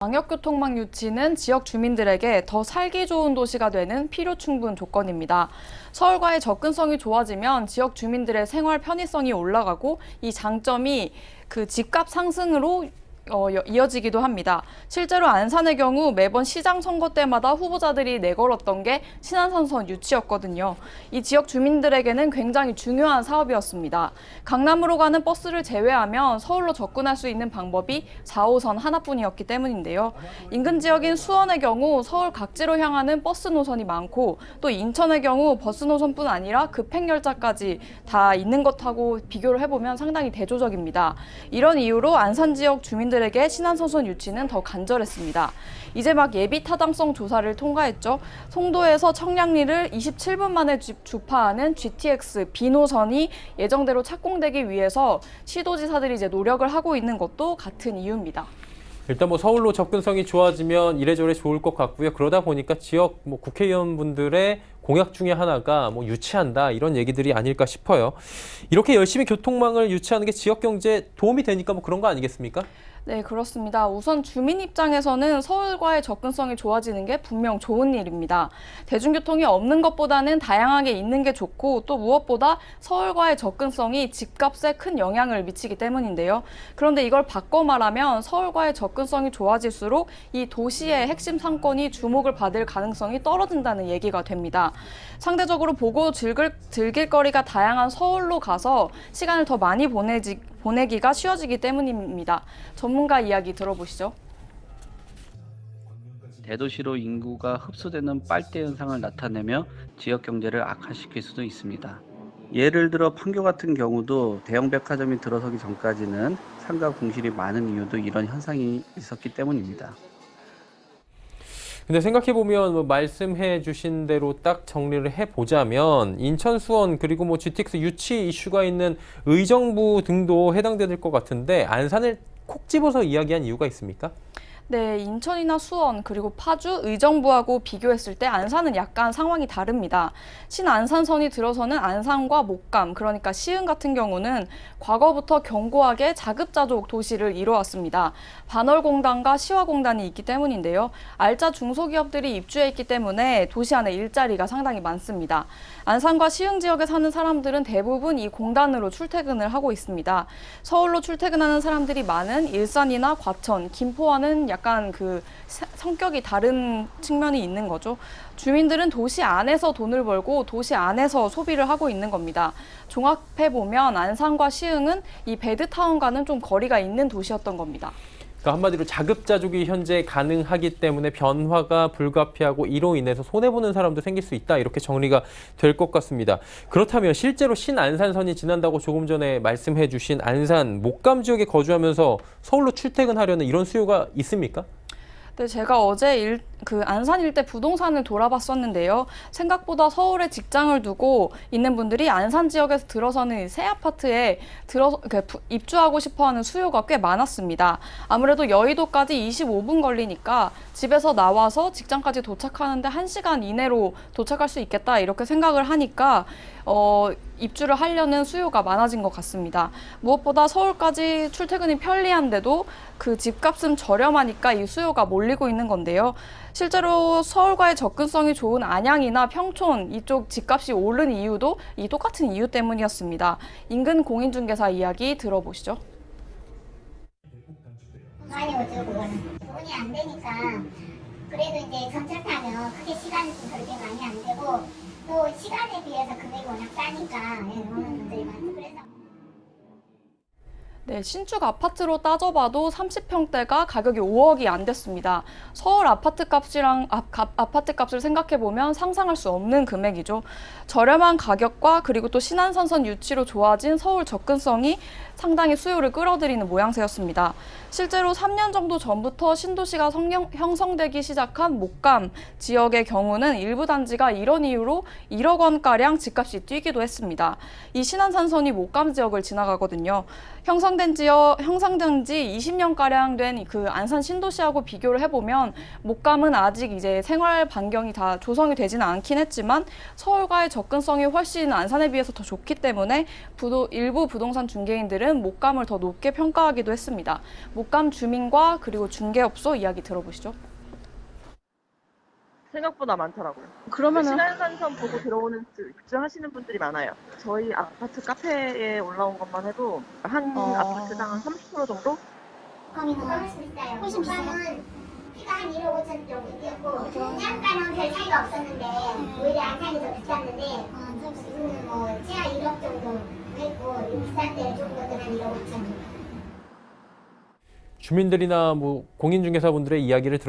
광역교통망 유치는 지역 주민들에게 더 살기 좋은 도시가 되는 필요 충분 조건입니다. 서울과의 접근성이 좋아지면 지역 주민들의 생활 편의성이 올라가고 이 장점이 그 집값 상승으로 이어지기도 합니다. 실제로 안산의 경우 매번 시장 선거 때마다 후보자들이 내걸었던 게 신안산선 유치였거든요. 이 지역 주민들에게는 굉장히 중요한 사업이었습니다. 강남으로 가는 버스를 제외하면 서울로 접근할 수 있는 방법이 4호선 하나뿐이었기 때문인데요. 인근 지역인 수원의 경우 서울 각지로 향하는 버스 노선이 많고 또 인천의 경우 버스 노선뿐 아니라 급행열차까지 다 있는 것하고 비교를 해보면 상당히 대조적입니다. 이런 이유로 안산 지역 주민들에게 신안선선 유치는 더 간절했습니다. 이제 막 예비 타당성 조사를 통과했죠. 송도에서 청량리를 27분 만에 주파하는 GTX B노선이 예정대로 착공되기 위해서 시도지사들이 이제 노력을 하고 있는 것도 같은 이유입니다. 일단 서울로 접근성이 좋아지면 이래저래 좋을 것 같고요. 그러다 보니까 지역 국회의원분들의 공약 중에 하나가 유치한다 이런 얘기들이 아닐까 싶어요. 이렇게 열심히 교통망을 유치하는 게 지역 경제에 도움이 되니까 그런 거 아니겠습니까? 네, 그렇습니다. 우선 주민 입장에서는 서울과의 접근성이 좋아지는 게 분명 좋은 일입니다. 대중교통이 없는 것보다는 다양하게 있는 게 좋고 또 무엇보다 서울과의 접근성이 집값에 큰 영향을 미치기 때문인데요. 그런데 이걸 바꿔 말하면 서울과의 접근성이 좋아질수록 이 도시의 핵심 상권이 주목을 받을 가능성이 떨어진다는 얘기가 됩니다. 상대적으로 보고 즐길 거리가 다양한 서울로 가서 시간을 더 많이 보내기가 쉬워지기 때문입니다. 전문가 이야기 들어보시죠. 대도시로 인구가 흡수되는 빨대 현상을 나타내며 지역 경제를 악화시킬 수도 있습니다. 예를 들어 판교 같은 경우도 대형 백화점이 들어서기 전까지는 상가 공실이 많은 이유도 이런 현상이 있었기 때문입니다. 근데 생각해보면 말씀해 주신 대로 딱 정리를 해보자면 인천, 수원 그리고 GTX 유치 이슈가 있는 의정부 등도 해당될 것 같은데 안산을 콕 집어서 이야기한 이유가 있습니까? 네, 인천이나 수원 그리고 파주, 의정부하고 비교했을 때 안산은 약간 상황이 다릅니다. 신안산선이 들어서는 안산과 목감, 그러니까 시흥 같은 경우는 과거부터 견고하게 자급자족 도시를 이루었습니다. 반월공단과 시화공단이 있기 때문인데요. 알짜 중소기업들이 입주해 있기 때문에 도시 안에 일자리가 상당히 많습니다. 안산과 시흥 지역에 사는 사람들은 대부분 이 공단으로 출퇴근을 하고 있습니다. 서울로 출퇴근하는 사람들이 많은 일산이나 과천, 김포와는 약간 성격이 다른 측면이 있는 거죠. 주민들은 도시 안에서 돈을 벌고 도시 안에서 소비를 하고 있는 겁니다. 종합해보면 안산과 시흥은 이 베드타운과는 좀 거리가 있는 도시였던 겁니다. 그러니까 한마디로 자급자족이 현재 가능하기 때문에 변화가 불가피하고 이로 인해서 손해보는 사람도 생길 수 있다. 이렇게 정리가 될 것 같습니다. 그렇다면 실제로 신안산선이 지난다고 조금 전에 말씀해 주신 안산, 목감 지역에 거주하면서 서울로 출퇴근하려는 이런 수요가 있습니까? 네, 제가 어제 안산 일대 부동산을 돌아봤었는데요. 생각보다 서울에 직장을 두고 있는 분들이 안산 지역에서 들어서는 새 아파트에 입주하고 싶어하는 수요가 꽤 많았습니다. 아무래도 여의도까지 25분 걸리니까 집에서 나와서 직장까지 도착하는데 1시간 이내로 도착할 수 있겠다 이렇게 생각을 하니까 입주를 하려는 수요가 많아진 것 같습니다. 무엇보다 서울까지 출퇴근이 편리한데도 그 집값은 저렴하니까 이 수요가 몰리고 있는 건데요. 실제로 서울과의 접근성이 좋은 안양이나 평촌 이쪽 집값이 오른 이유도 이 똑같은 이유 때문이었습니다. 인근 공인중개사 이야기 들어보시죠. 많이 오죠, 그거는. 돈이 안 되니까. 그래도 이제 전철 타면 크게 시간이 좀 그렇게 많이 안 되고 또 시간에 비해서 금액이 워낙 싸니까 오는 분들이 많죠. 그래서. 네, 신축 아파트로 따져봐도 30평대가 가격이 5억이 안 됐습니다. 서울 아파트 값을 생각해보면 상상할 수 없는 금액이죠. 저렴한 가격과 그리고 또 신안산선 유치로 좋아진 서울 접근성이 상당히 수요를 끌어들이는 모양새였습니다. 실제로 3년 정도 전부터 신도시가 형성되기 시작한 목감 지역의 경우는 일부 단지가 이런 이유로 1억 원가량 집값이 뛰기도 했습니다. 이 신안산선이 목감 지역을 지나가거든요. 형성된 지 20년가량 된 그 안산 신도시하고 비교를 해보면 목감은 아직 이제 생활 반경이 다 조성이 되지는 않긴 했지만 서울과의 접근성이 훨씬 안산에 비해서 더 좋기 때문에 일부 부동산 중개인들은 목감을 더 높게 평가하기도 했습니다. 목감 주민과 그리고 중개업소 이야기 들어보시죠. 생각보다 많더라고요. 그러면은 신안산선 보고 들어오는 입주하시는 분들이 많아요. 저희 아파트 카페에 올라온 것만 해도 한 아파트당 한 30% 정도? 거기는 훨씬 비싸요. 피가 한 1억 5천 정도 뛰었고 분양가는 별 차이가 없었는데 오히려 안산이 더 비쌌는데 지금은 뭐 지하 1억 정도 했고 비싼 데 좋은 것들은 한 1억 5천 정도. 주민들이나 뭐 공인중개사분들의 이야기를